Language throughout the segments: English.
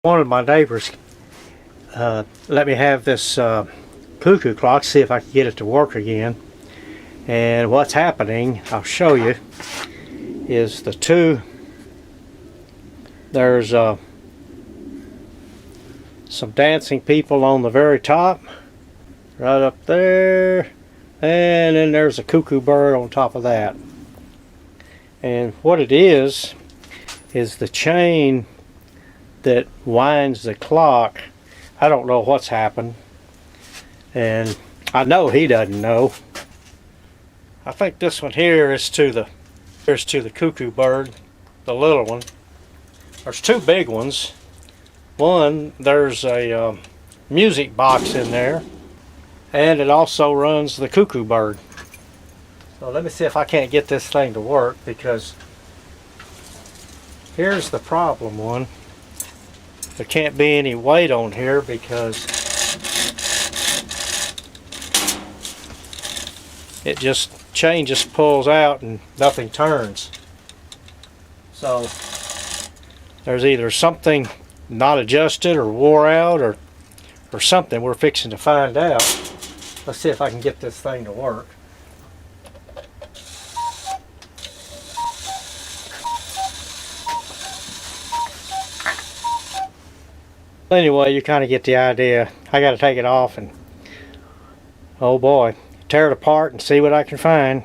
One of my neighbors let me have this cuckoo clock, see if I can get it to work again. And what's happening, I'll show you, is there's some dancing people on the very top, right up there, and then there's a cuckoo bird on top of that. And what it is the chain that winds the clock. I don't know what's happened, and I know he doesn't know. I think this one here is to the cuckoo bird, the little one. There's two big ones. One, there's a music box in there, and it also runs the cuckoo bird. So let me see if I can't get this thing to work, because here's the problem one. There can't be any weight on here because chain just pulls out and nothing turns. So there's either something not adjusted or wore out or something. We're fixing to find out. Let's see if I can get this thing to work. Anyway, you kind of get the idea. I got to take it off and, oh boy, tear it apart and see what I can find.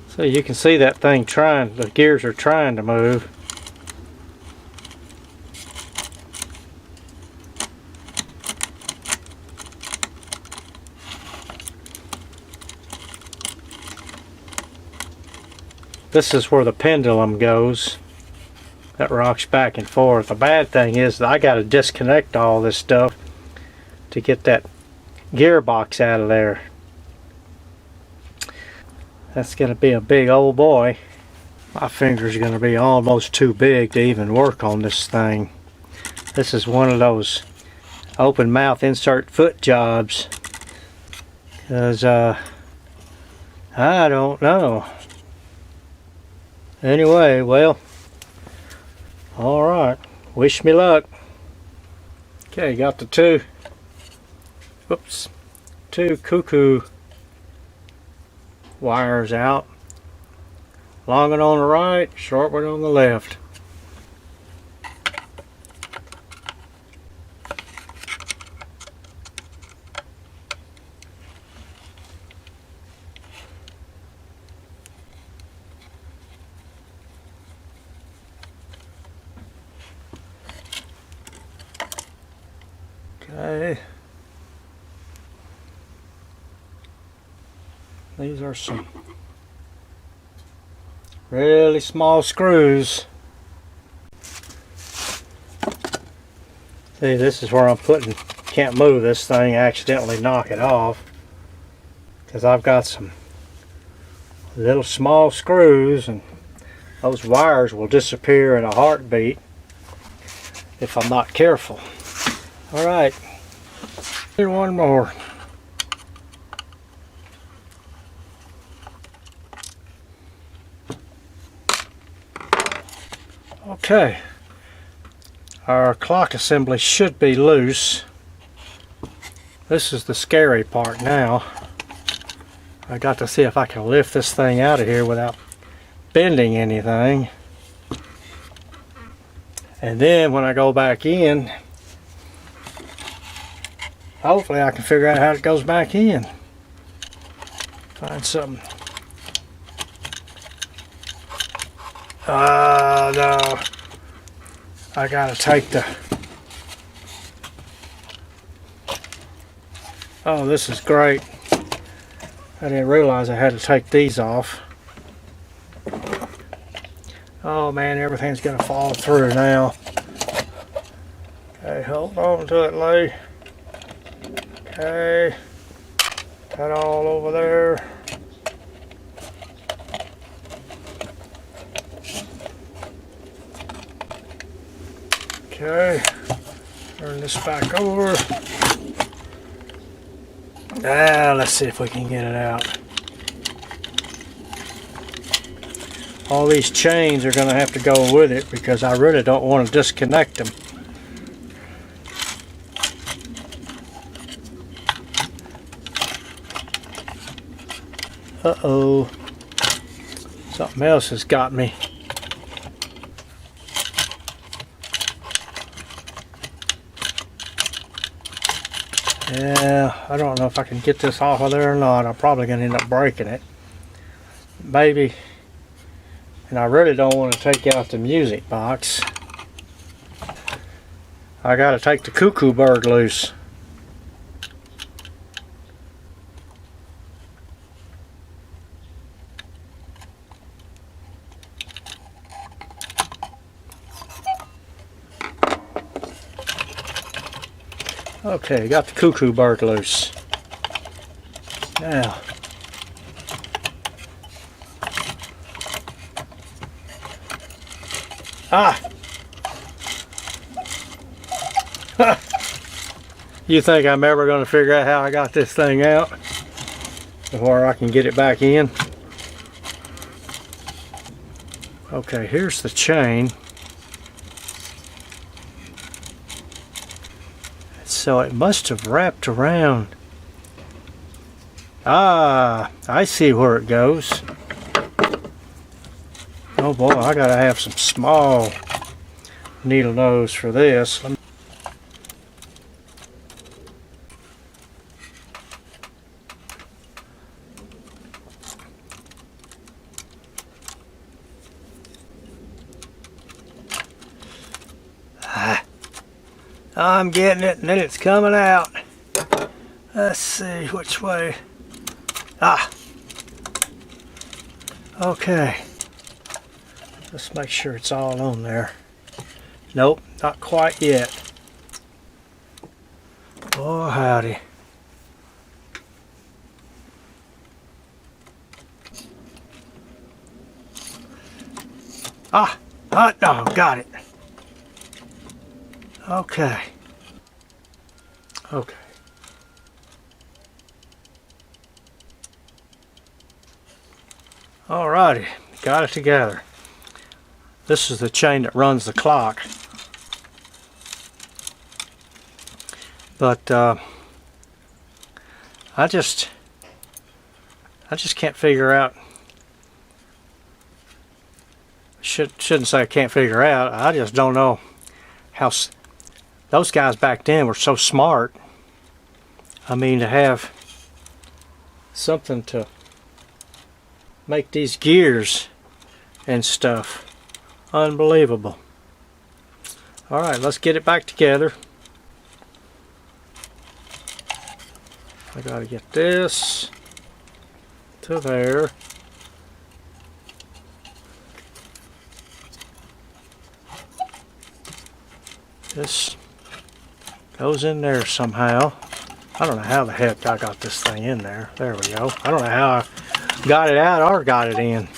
So you can see that thing the gears are trying to move. This is where the pendulum goes. That rocks back and forth. The bad thing is that I got to disconnect all this stuff to get that gearbox out of there. That's going to be a big old boy. My finger's going to be almost too big to even work on this thing. This is one of those open mouth insert foot jobs. Because I don't know. Anyway, well, alright. Wish me luck. Okay, got the two cuckoo wires out. Long one on the right, short one on the left. Okay. These are some really small screws. See, this is where I'm can't move this thing, accidentally knock it off, because I've got some little small screws, and those wires will disappear in a heartbeat if I'm not careful. Alright, here's one more. Okay, our clock assembly should be loose. This is the scary part now. I got to see if I can lift this thing out of here without bending anything. And then when I go back in, hopefully I can figure out how it goes back in. Find something. No. I gotta take the... Oh, this is great. I didn't realize I had to take these off. Oh man, everything's gonna fall through now. Okay, hold on to it, Lee. Okay. That all over there. Okay, turn this back over. Now let's see if we can get it out. All these chains are going to have to go with it because I really don't want to disconnect them. Uh-oh. Something else has got me. Yeah, I don't know if I can get this off of there or not. I'm probably going to end up breaking it. Maybe. And I really don't want to take out the music box. I got to take the Cuckoo bird loose. Okay, got the Cuckoo bird loose. Now, you think I'm ever going to figure out how I got this thing out before I can get it back in? Okay, here's the chain. So it must have wrapped around. Ah, I see where it goes. Oh boy, I gotta have some small needle nose for this. I'm getting it, and then it's coming out. Let's see which way. Ah. Okay. Let's make sure it's all on there. Nope, not quite yet. Oh, howdy. Hot dog, got it. Okay. Okay. Alrighty, got it together. This is the chain that runs the clock. But I just can't figure out. Shouldn't say I can't figure out. I just don't know how. Those guys back then were so smart. I mean, to have something to make these gears and stuff. Unbelievable. Alright, let's get it back together. I gotta get this to there. This goes in there somehow. I don't know how the heck I got this thing in there. There we go. I don't know how I got it out or got it in.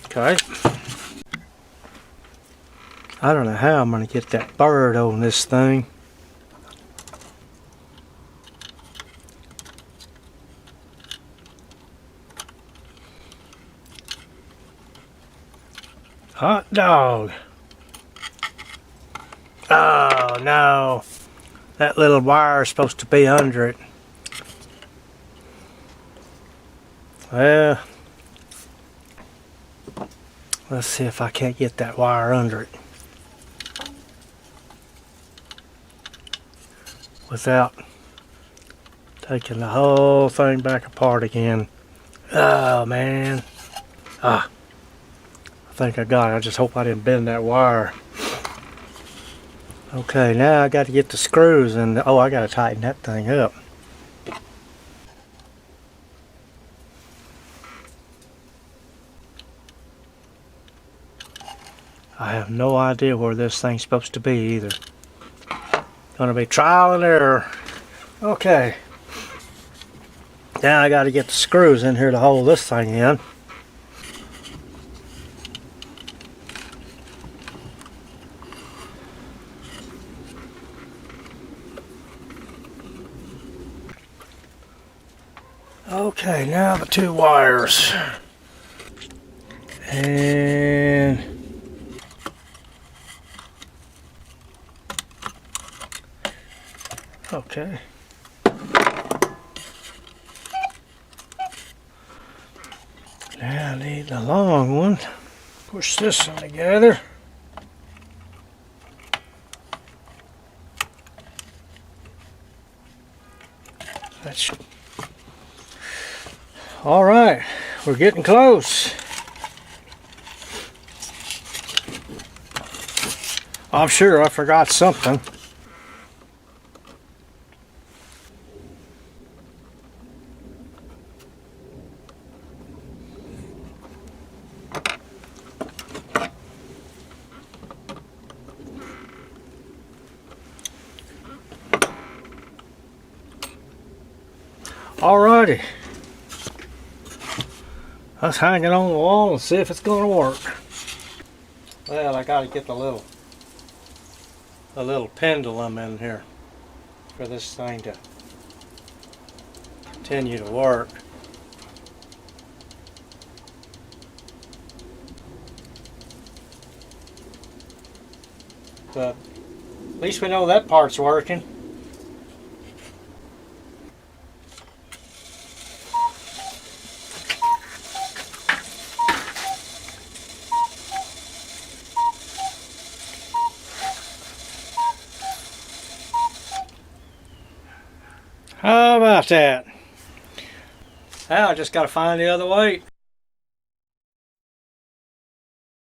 Okay. I don't know how I'm going to get that bird on this thing. Hot dog. Oh no, that little wire is supposed to be under it. Well, let's see if I can't get that wire under it without taking the whole thing back apart again. Oh man. I think I got it. I just hope I didn't bend that wire. Okay, now I got to get the screws and I got to tighten that thing up. I have no idea where this thing's supposed to be either. Gonna be trial and error. Okay. Now I got to get the screws in here to hold this thing in. Okay, now the two wires. And okay. Now I need the long one. Push this one together. That's all right. We're getting close. I'm sure I forgot something. Alrighty. Let's hang it on the wall and see if it's going to work. Well, I got to get a little pendulum in here for this thing to continue to work. But at least we know that part's working. How about that? Now I just got to find the other weight.